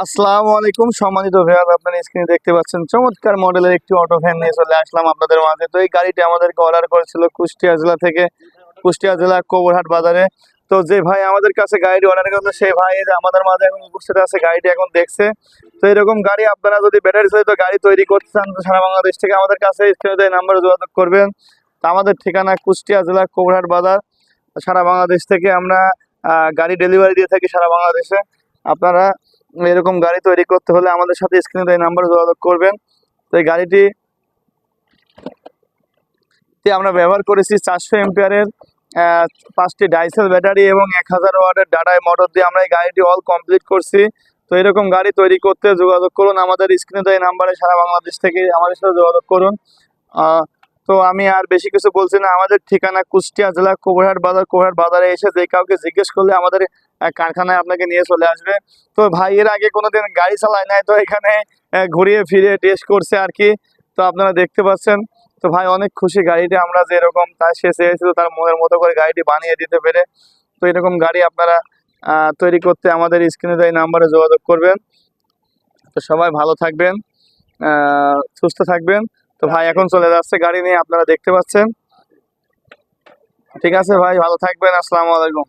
আসসালামু আলাইকুম সম্মানিত ভাইয়া, আপনারা স্ক্রিনে দেখতে পাচ্ছেন চমৎকার মডেলের একটি অটো ভ্যান নিয়ে চলে আসলাম আপনাদের মাঝে। তো এই গাড়িটি আমাদেরকে অর্ডার করেছিল কুষ্টিয়া জেলা থেকে, কুষ্টিয়া জেলা কোবরহাট বাজারে। তো যে ভাই আমাদের কাছে গাড়িটি অর্ডার করেছে সেই ভাই এই যে আমাদের মাঝে এখন উপস্থিত আছে, গাড়িটি এখন দেখছে। তো এরকম গাড়ি আপনারা যদি ব্যাটারি চালিত গাড়ি তৈরি করতে চান তো সারা বাংলাদেশ থেকে আমাদের কাছে স্ক্রিনে নাম্বারে যোগাযোগ করবেন। তো আমাদের ঠিকানা কুষ্টিয়া জেলা কোবরহাট বাজার। সারা বাংলাদেশ থেকে আমরা গাড়ি ডেলিভারি দিয়ে থাকি সারা বাংলাদেশে। আপনারা এরকম গাড়ি তৈরি করতে হলে আমাদের সাথে স্ক্রিনে এই নাম্বারে যোগাযোগ করবেন। তো এই গাড়িটি আমরা ব্যবহার করেছি 400 এম্পিয়ারের 5টি ডাইসেল ব্যাটারি এবং 1000 ওয়াটের ডাটাই মোটর দিয়ে আমরা এই গাড়িটি অল কমপ্লিট করছি। তো এরকম গাড়ি তৈরি করতে যোগাযোগ করুন আমাদের স্ক্রিনে এই নাম্বারে, সারা বাংলাদেশ থেকে আমাদের সাথে যোগাযোগ করুন। তো আমি আর বেশি কিছু বলছি না। আমাদের ঠিকানা কুষ্টিয়া জেলা কোবরহাট বাজার। কোবরহাট বাজারে এসে যে কাউকে জিজ্ঞেস করলে আমাদের কারখানায় আপনাকে নিয়ে চলে আসবে। তো ভাই এর আগে কোনোদিন গাড়ি চালায় নাই, তো এখানে ঘুরিয়ে ফিরিয়ে টেস্ট করছে আর কি। তো আপনারা দেখতে পাচ্ছেন। তো ভাই অনেক খুশি, গাড়িটি আমরা যেরকম তার সে চেয়েছিল তার মনের মতো করে গাড়িটি বানিয়ে দিতে পেরে। তো এরকম গাড়ি আপনারা তৈরি করতে আমাদের স্ক্রিনে এই নাম্বারে যোগাযোগ করবেন। তো সবাই ভালো থাকবেন, সুস্থ থাকবেন। তো ভাই এখন চলে যাচ্ছে গাড়ি নিয়ে, আপনারা দেখতে পাচ্ছেন। ঠিক আছে ভাই, ভালো থাকবেন। আসসালামু আলাইকুম।